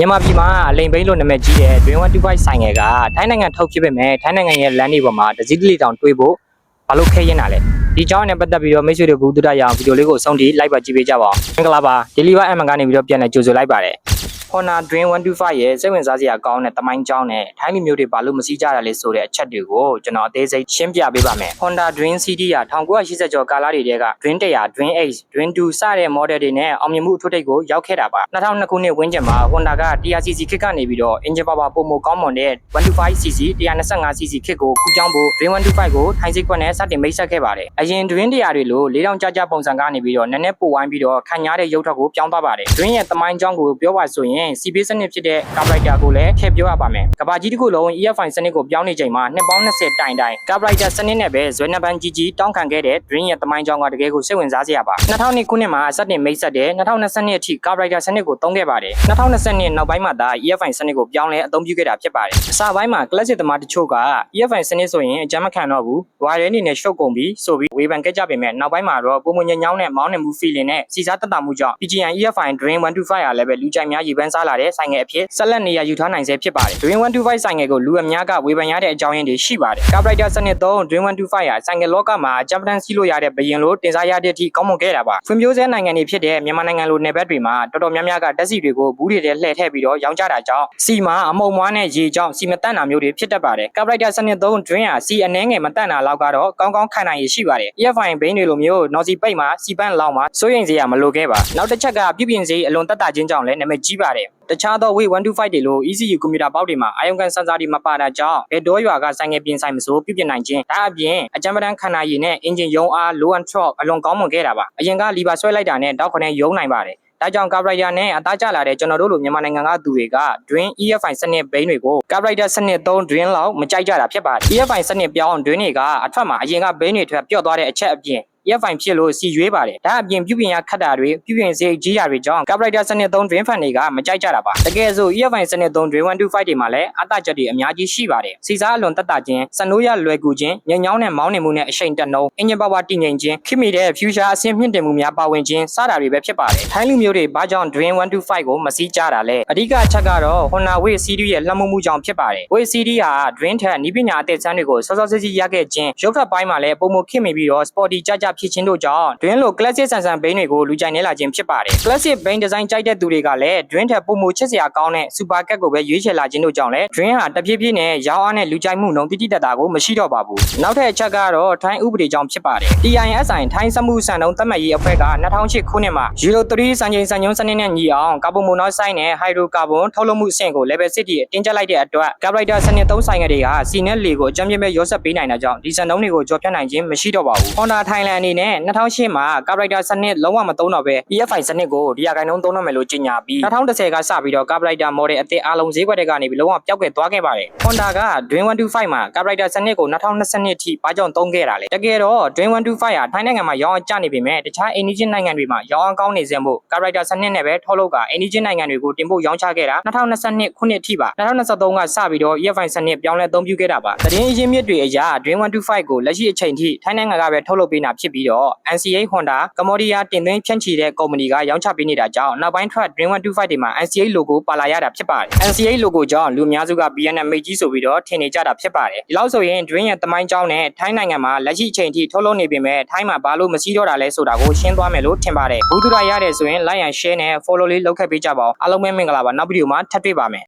မြန်မာပြည်မှာအလိမ်ဘိန်းလို့နာမည်ကြီးတဲ့ Dream 125ဆိုင်ငယ်ကထိုင်းနိုင်ငံထုတ်ဖြစ်ပေမဲ့ထိုင်းနိုင်ငံရဲ့လမ်းတွေပေါ်မှာတစည်းတလီတောင်တွေးဖို့ဘာလို့ခဲရင်တာလဲဒီကြောင်းနဲ့ပတ်သက်ပြီးတော့မိတ်ဆွေတို့ဘူးတူတရအောင်ဗီဒီယိုလေးကိုအဆုံးထိလိုက်ပါကြည့်ပေးကြပါဦးမင်္ဂလာပါ Deliver M ကနေပြီးတော့ပြန်လည်ကြိုဆိုလိုက်ပါတယ် Honda Dream 125ရဲ့စိတ်ဝင်စားစရာကောင်းတဲ့တမိုင်းကြောင်းနဲ့ထိုင်းလူမျိုးတွေဘာလို့မစည်းကြတာလဲဆိုတဲ့အချက်တွေကိုကျွန်တော်အသေးစိတ်ရှင်းပြပေးပါမယ် Honda Dream CD က1980ကျော်ကာလတွေတည်းက Dream 100 Dream 8 Dream 2စတဲ့ model တွေနဲ့အောင်မြင်မှုအထွတ်ထိပ်ကိုရောက်ခဲ့တာပါ2002ခုနှစ်ဝန်းကျင်မှာ Honda က 100cc ခစ်ကနေပြီးတော့ engine power ပုံမကောင်းမွန်တဲ့ 125cc 125cc ခစ်ကိုကူးကြောင်းဖို့ Dream 125ကိုထိုင်းစိတ်ကွက်နဲ့စတင်မိတ်ဆက်ခဲ့ပါတယ်အရင် Dream 100တွေလို4000ကျပုံစံကနေပြီးတော့နည်းနည်းပိုဝိုင်းပြီးတော့ခံရတဲ့ရုပ်ထွက်ကိုပြောင်းသွားပါတယ် Dream ရဲ့တမိုင်းကြောင်းကိုပြောပါဆိုရင်စီဘေးစနစ်ဖြစ်တဲ့ carburetor ကိုလည်းထည့်ပြောရပါမယ်ကဘာကြီးတစ်ခုလုံး EFI စနစ်ကိုပြောင်းနေချိန်မှာနှစ်ပေါင်း20တိုင် carburetor စနစ်နဲ့ပဲဇွဲနှပန်းကြီးတောင်းခံခဲ့တဲ့ Dream ရဲ့တမိုင်းကြောင်းကတကယ်ကိုစိတ်ဝင်စားစရာပါ2002ခုနှစ်မှာစတင်မိတ်ဆက်တဲ့2022အထိ carburetor စနစ်ကိုသုံးခဲ့ပါတယ်2022နောက်ပိုင်းမှာသာ EFI စနစ်ကိုပြောင်းလဲအသုံးပြုခဲ့တာဖြစ်ပါတယ်အစပိုင်းမှာ classic သမားတချို့က EFI စနစ်ဆိုရင်အကြမ်းမခံတော့ဘူးဝါရဲအနေနဲ့ရှုပ်ကုန်ပြီဆိုပြီးဝေဖန်ခဲ့ကြပေမဲ့နောက်ပိုင်းမှာတော့ပုံမှန်ညောင်းနဲ့မောင်းနေမှု feeling နဲ့စီစားတက်တာမှုကြောင့် PGI EFI Dream 125ဟာလည်းပဲလူကြိုက်များရေပန်းစားလာတဲ့ဆိုင်ငယ်အဖြစ်ဆက်လက်နေရယူထားနိုင်ဆဲဖြစ်ပါတယ် Dream 125ဆိုင်ငယ်ကိုလူအများကဝေဖန်ရတဲ့အကြောင်းရင်းတွေရှိပါတယ် carburetor စနစ်သုံး Dream 125ဟာဆိုင်ငယ်လောကမှာအကြမ်းပတမ်းစီးလို့ရတဲ့ဘရင်လိုတင်စားရတဲ့အထိကောင်းမွန်ခဲ့တာပါဖွံ့ဖြိုးဆဲနိုင်ငံတွေဖြစ်တဲ့မြန်မာနိုင်ငံလိုနယ်ဘက်တွေမှာတော်တော်များများကတက်စီတွေကိုဘူးတွေထဲလှည့်ထည့်ပြီးတော့ရောင်းကြတာကြောင့်စီမှာအမုံမွားနဲ့ရေကြောင့်စီမတန့်တာမျိုးတွေဖြစ်တတ်ပါတယ် carburetor စနစ်သုံး Dream ဟာစီအနှဲငယ်မတန့်တာလောက်ကတော့ကောင်းကောင်းခံနိုင်ရရှိပါတယ် EFI ဘိန်းတွေလိုမျိုးနော်စီပိတ်မှာစီပန့်လောင်မှာစိုးရိမ်စရာမလိုခဲ့ပါနောက်တစ်ချက်ကပြုပြင်စေးအလွန်တက်တာချင်းကြောင့်လည်းနာမည်ကြီးပါတယ်တခြားသော Weight 125တွေလို ECU ကွန်ပျူတာပေါက်တွေမှာအာယုံခံစင်ဆာတွေမပါတာကြောင့်ဘယ်တော့ရွာကဆိုင်ငယ်ပြင်ဆိုင်မစိုးပြုပြင်နိုင်ခြင်းဒါအပြင်အကြမ်းပတမ်းခန္ဓာရည်နဲ့ engine ရုံးအား low and torque အလွန်ကောင်းမွန်ခဲ့တာပါအရင်ကလီဗာဆွဲလိုက်တာနဲ့တောက်ခနဲ့ယုံနိုင်ပါတယ်ဒါကြောင့် carburetor နဲ့အသားကျလာတဲ့ကျွန်တော်တို့လိုမြန်မာနိုင်ငံကသူတွေက Dream EFI စနစ်ဘိန်းတွေကို carburetor စနစ်သုံး Dream လောက်မကြိုက်ကြတာဖြစ်ပါတယ် EFI စနစ်ပြောင်း Dream တွေကအထက်မှာအရင်ကဘိန်းတွေထွက်ပျော့သွားတဲ့အချက်အပြင်EFI ဖြစ်လို့စီရွေးပါတယ်ဒါအပြင်ပြုပြင်ရခတ်တာတွေပြုပြင်စေးကြီးတာတွေကြောင့် carburetor စနစ်သုံး Dream fan တွေကမကြိုက်ကြတာပါတကယ်ဆို EFI စနစ်သုံး Dream 125တွေမှာလည်းအတချက်တွေအများကြီးရှိပါတယ်စီစားအလွန်တက်တာချင်းစနိုးရလွယ်ကူခြင်းညင်ညောင်းနဲ့မောင်းနေမှုနဲ့အရှိန်တက်နှုန်း engine power တည်ငြိမ်ခြင်းခိမိတဲ့ future အဆင့်မြင့်တင်မှုများပါဝင်ခြင်းစတာတွေပဲဖြစ်ပါတယ်ထိုင်းလူမျိုးတွေဘာကြောင့် Dream 125ကိုမစည်းကြတာလဲအဓိကအချက်ကတော့ Honda Way CD ရဲ့လွှမ်းမိုးမှုကြောင့်ဖြစ်ပါတယ် Way CD ဟာ Dream ထက်နီးပညာအသစ်ဆန်းတွေကိုစောစောစီးစီးရခဲ့ခြင်းရုပ်ထပ်ပိုင်းမှာလည်းပုံမခိမိပြီးတော့ sporty ကြကြဖြစ်ခြင်းတို့ကြောင့်Dream လို classic ဆန်ဆန်ဘိန်းတွေကိုလူကြိုက်နေလာခြင်းဖြစ်ပါတယ် classic ဘိန်း design ကြိုက်တဲ့သူတွေကလည်း Dream ထက်ပုံမချစ်စရာကောင်းတဲ့ super cat ကိုပဲရွေးချယ်လာခြင်းတို့ကြောင့်လည်း Dream ဟာတဖြည်းဖြည်းနဲ့ရောင်းအားနဲ့လူကြိုက်မှုနှုန်းတိတိတတ်တာကိုမရှိတော့ပါဘူးနောက်ထပ်အချက်ကတော့ထိုင်းဥပဒေကြောင့်ဖြစ်ပါတယ် TISI ထိုင်းစမှုစံနှုန်းသတ်မှတ်ရေးအဖွဲ့က2008ခုနှစ်မှာ Euro 3စံချိန်စံညွှန်းစနစ်နဲ့ညီအောင်ကာဗွန်မိုနိုက်ဆိုက်နဲ့ဟိုက်ဒရိုကာဗွန်ထုတ်လုပ်မှုအဆင့်ကို level 6 အတင်းကျပ်လိုက်တဲ့အတွက် carburetor စနစ်သုံးဆိုင်ငယ်တွေကစီနဲ့လေကိုအကြမ်းပြင်းပဲရောဆက်ပေးနိုင်တာကြောင့်ဒီစံနှုန်းတွေကိုကျော်ဖြတ်နိုင်ခြင်းမရှိတော့ပါဘူး Honda Thailand အနေနဲ့2008မှာ carburetor စနစ်လုံးဝမသုံးတော့ပဲ EFI စနစ်ကိုဒီရာခိုင်နှုန်းသုံးတော့မယ်လို့ကြေညာပြီး2010ကစပြီးတော့ carburetor model အသစ်အားလုံးဈေးကွက်တွေကနေပြီးလုံးဝပျောက်ကွယ်သွားခဲ့ပါတယ် Honda က Dream 125မှာ carburetor စနစ်ကို2022အထိဘာကြောင့်သုံးခဲ့တာလဲတကယ်တော့ Dream 125ဟာထိုင်းနိုင်ငံမှာရောင်းအားကျနေပေမဲ့တခြားအိန္ဒိချင်းနိုင်ငံတွေမှာရောင်းအားကောင်းနေစေမို့ carburetor စနစ်နဲ့ပဲထုတ်လုပ်ကအိန္ဒိချင်းနိုင်ငံတွေကိုတင်ပို့ရောင်းချခဲ့တာ2022ခုနှစ်အထိပါ2023ကစပြီးတော့ EFI စနစ်ပြောင်းလဲအသုံးပြုခဲ့တာပါသတင်းအရင်းမြစ်တွေအရ Dream 125ကိုလက်ရှိအချိန်ထိထိုင်းနိုင်ငံကပဲထုတ်လုပ်ပေးနေတာဖြစ်ပြီးတော့ NCA Honda ကမ္ဘောဒီးယားတင်သွင်းဖြန့်ချီတဲ့ကုမ္ပဏီကရောင်းချပေးနေတာကြောင့်နောက်ပိုင်းထွက် Dream 125တွေမှာ NCA logo ပါလာရတာဖြစ်ပါတယ် NCA logo ကြောင့်လူအများစုက BNM မိတ်ကြီးဆိုပြီးတော့ထင်နေကြတာဖြစ်ပါတယ်ဒီလောက်ဆိုရင် Dream ရဲ့တမိုင်းကြောင်းနဲ့ထိုင်းနိုင်ငံမှာလက်ရှိအချိန်ထိထုတ်လုပ်နေပေမဲ့ထိုင်းမှာဘာလို့မစည်းတော့တာလဲဆိုတာကိုရှင်းသွားမယ်လို့ထင်ပါတယ်ဘူးသူရရတယ်ဆိုရင် like and share နဲ့ follow လေးလုပ်ခဲ့ပေးကြပါဦးအားလုံးပဲမင်္ဂလာပါနောက်ဗီဒီယိုမှာထပ်တွေ့ပါမယ်